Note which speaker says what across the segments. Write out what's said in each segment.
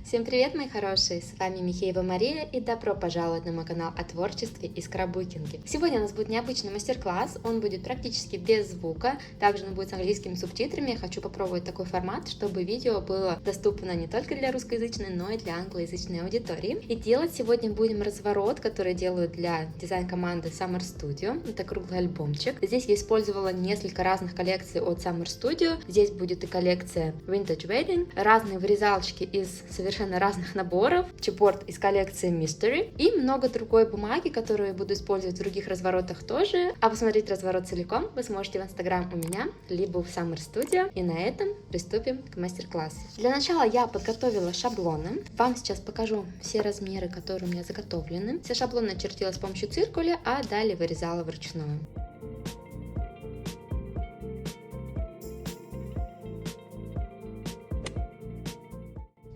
Speaker 1: Всем привет, мои хорошие! С вами Михеева Мария и добро пожаловать на мой канал о творчестве и скраббукинге. Сегодня у нас будет необычный мастер-класс, он будет практически без звука, также он будет с английскими субтитрами. Я хочу попробовать такой формат, чтобы видео было доступно не только для русскоязычной, но и для англоязычной аудитории. И делать сегодня будем разворот, который делаю для дизайн-команды Summer Studio. Это круглый альбомчик. Здесь я использовала несколько разных коллекций от Summer Studio. Здесь будет и коллекция Vintage Wedding, разные вырезалочки из совершенно разных наборов, чипборд из коллекции Mystery и много другой бумаги, которую я буду использовать в других разворотах тоже. А посмотреть разворот целиком вы сможете в Instagram у меня, либо в Summer Studio. И на этом приступим к мастер-классу. Для начала я подготовила шаблоны. Вам сейчас покажу все размеры, которые у меня заготовлены. Все шаблоны начертила с помощью циркуля, а далее вырезала вручную.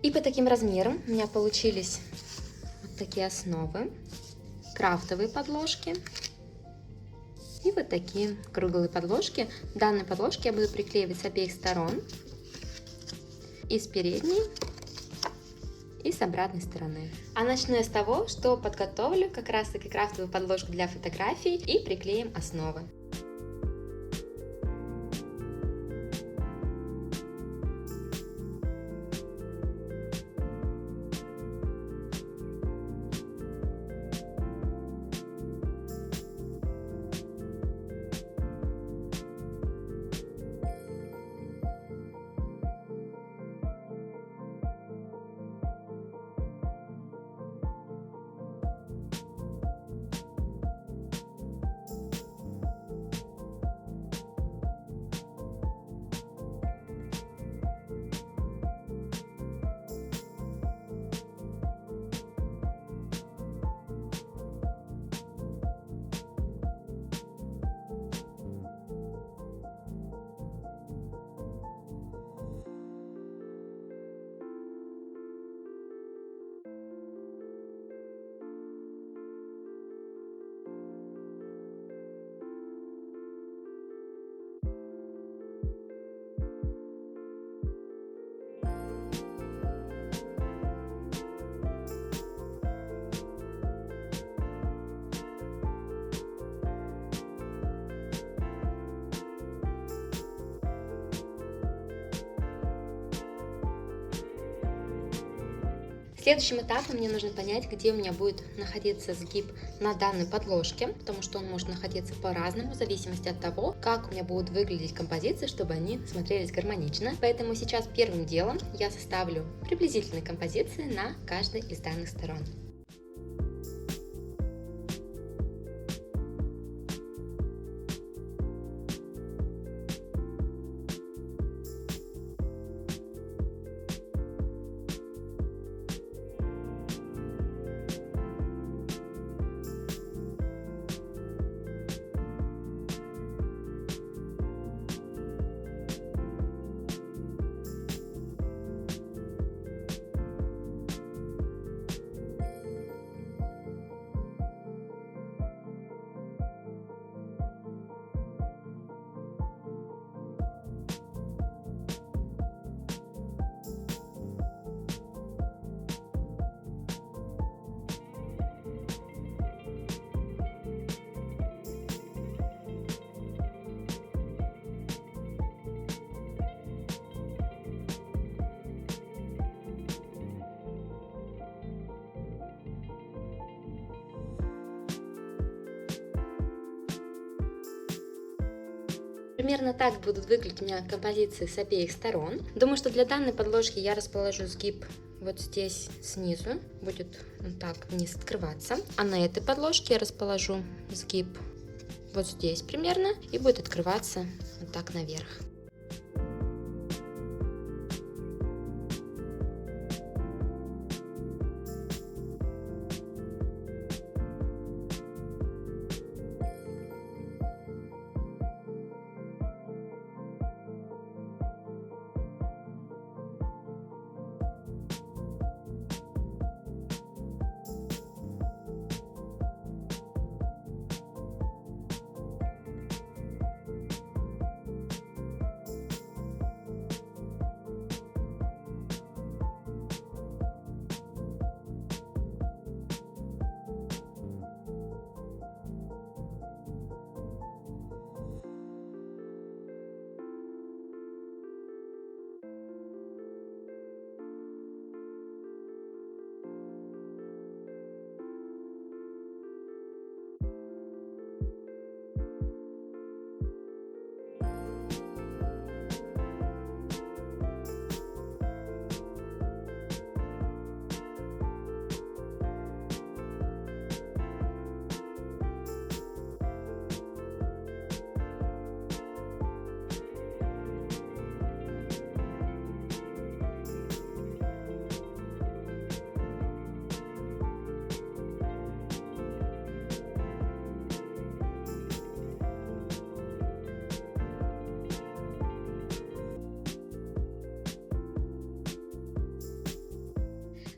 Speaker 1: И по таким размерам у меня получились вот такие основы, крафтовые подложки и вот такие круглые подложки. Данные подложки я буду приклеивать с обеих сторон, и с передней, и с обратной стороны. А начну я с того, что подготовлю как раз таки крафтовую подложку для фотографий и приклеим основы. Следующим этапом мне нужно понять, где у меня будет находиться сгиб на данной подложке, потому что он может находиться по-разному, в зависимости от того, как у меня будут выглядеть композиции, чтобы они смотрелись гармонично. Поэтому сейчас первым делом я составлю приблизительные композиции на каждой из данных сторон. Примерно так будут выглядеть у меня композиции с обеих сторон. Думаю, что для данной подложки я расположу сгиб вот здесь снизу, будет вот так вниз открываться. А на этой подложке я расположу сгиб вот здесь примерно и будет открываться вот так наверх.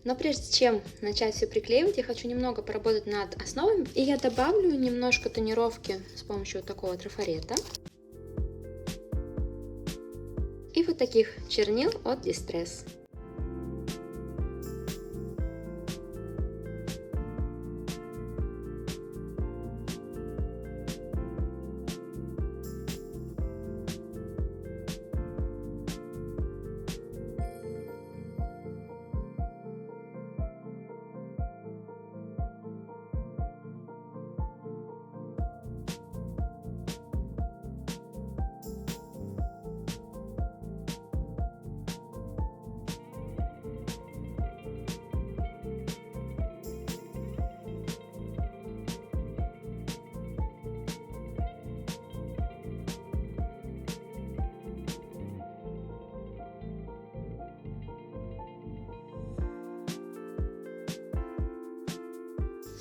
Speaker 1: Но прежде чем начать все приклеивать, я хочу немного поработать над основами. И я добавлю немножко тонировки с помощью вот такого трафарета. И вот таких чернил от Distress.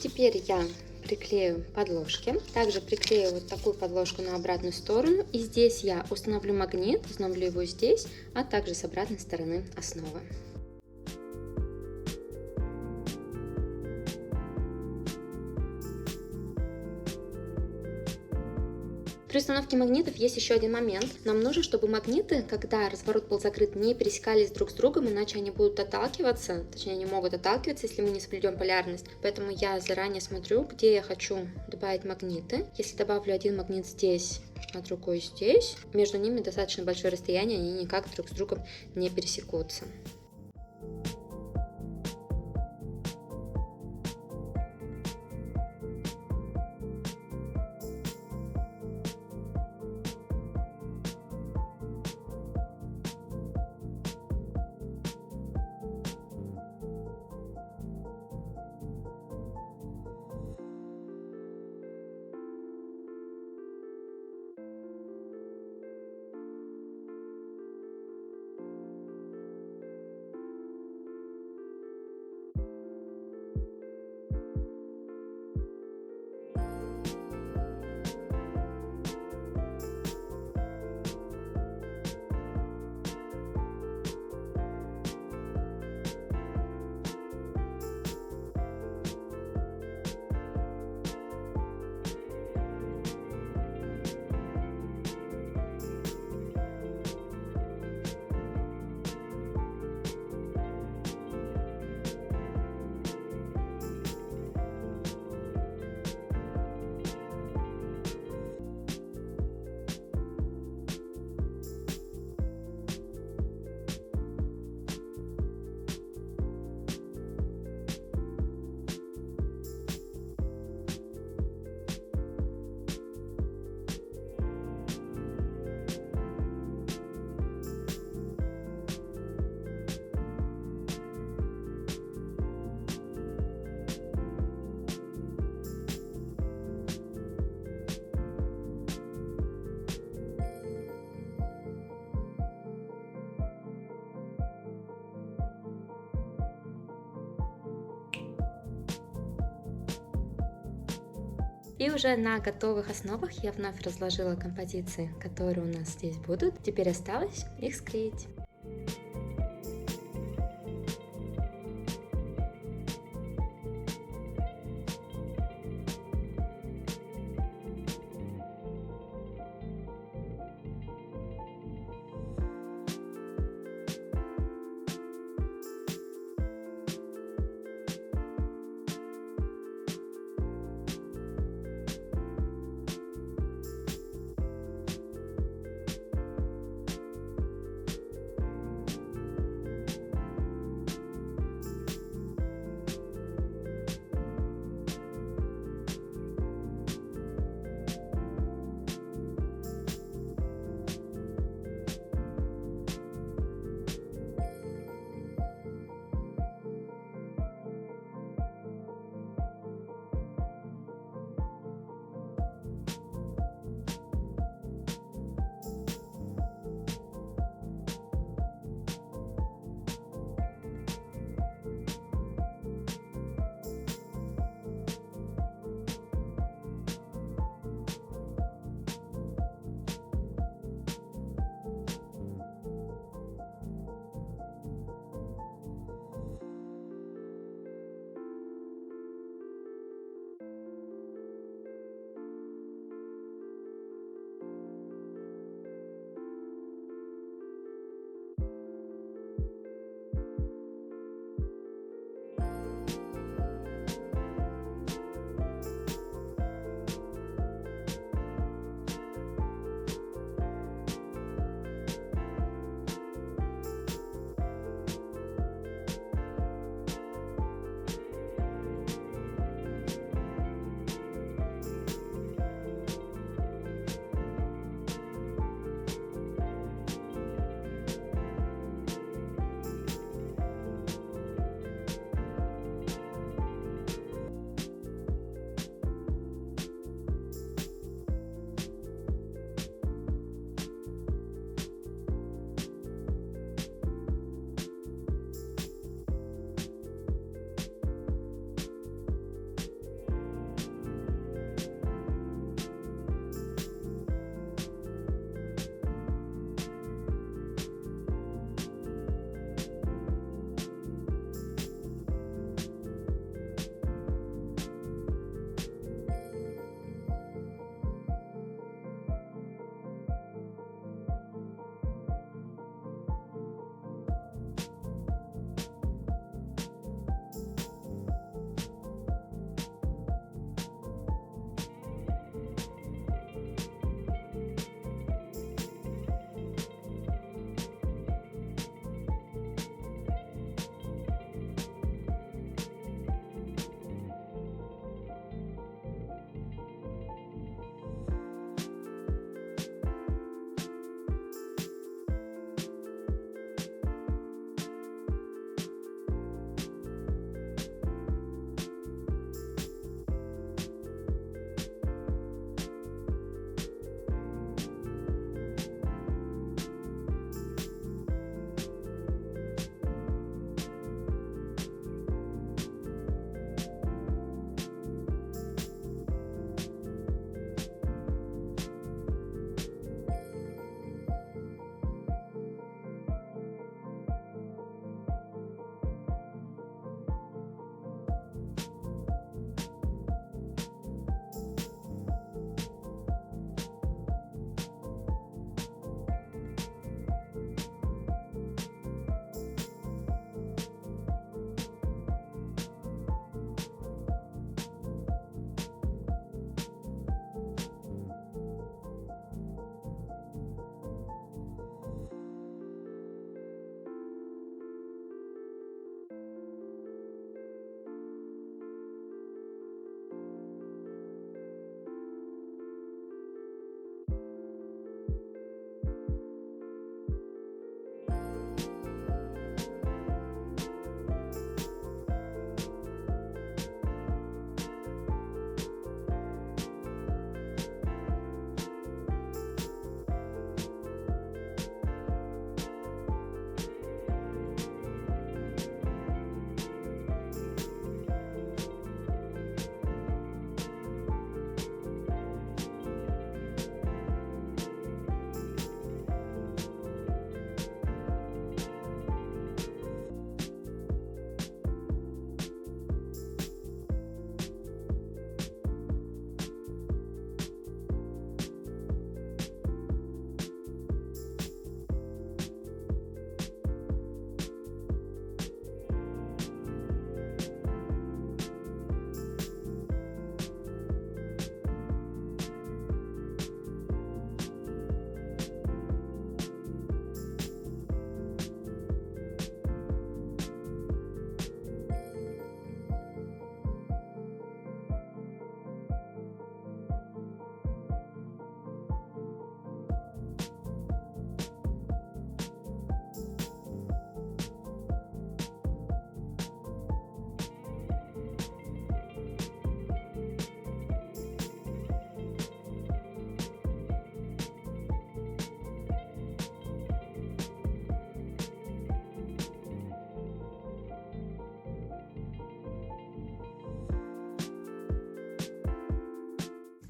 Speaker 1: Теперь я приклею подложки. Также приклею вот такую подложку на обратную сторону. И здесь я установлю магнит, установлю его здесь, а также с обратной стороны основы. При установке магнитов есть еще один момент. Нам нужно, чтобы магниты, когда разворот был закрыт, не пересекались друг с другом, иначе они будут отталкиваться, точнее они могут отталкиваться, если мы не соблюдем полярность. Поэтому я заранее смотрю, где я хочу добавить магниты. Если добавлю один магнит здесь, а другой здесь, между ними достаточно большое расстояние, они никак друг с другом не пересекутся. И уже на готовых основах я вновь разложила композиции, которые у нас здесь будут. Теперь осталось их склеить.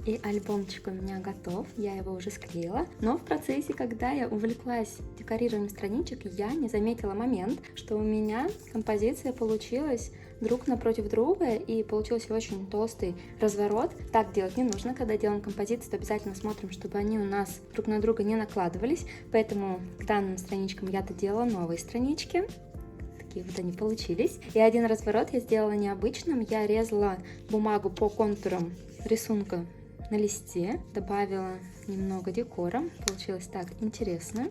Speaker 1: И альбомчик у меня готов, я его уже склеила. Но в процессе, когда я увлеклась декорированием страничек, я не заметила момент, что у меня композиция получилась друг напротив друга, и получился очень толстый разворот. Так делать не нужно, когда делаем композиции, то обязательно смотрим, чтобы они у нас друг на друга не накладывались. Поэтому к данным страничкам я доделала новые странички. Такие вот они получились. И один разворот я сделала необычным. Я резала бумагу по контурам рисунка на листе, добавила немного декора. Получилось так интересно.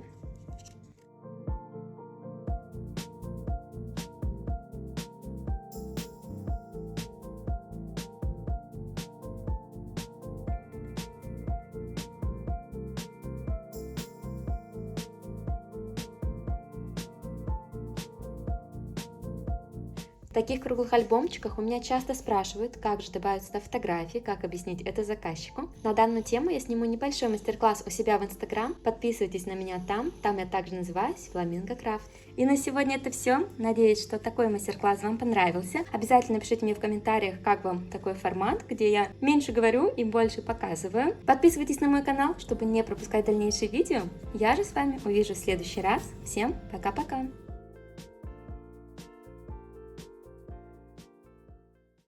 Speaker 1: В таких круглых альбомчиках у меня часто спрашивают, как же добавить сюда фотографии, как объяснить это заказчику. На данную тему я сниму небольшой мастер-класс у себя в Instagram. Подписывайтесь на меня там я также называюсь Flamingo Craft. И на сегодня это все. Надеюсь, что такой мастер-класс вам понравился. Обязательно пишите мне в комментариях, как вам такой формат, где я меньше говорю и больше показываю. Подписывайтесь на мой канал, чтобы не пропускать дальнейшие видео. Я же с вами увижу в следующий раз. Всем пока-пока!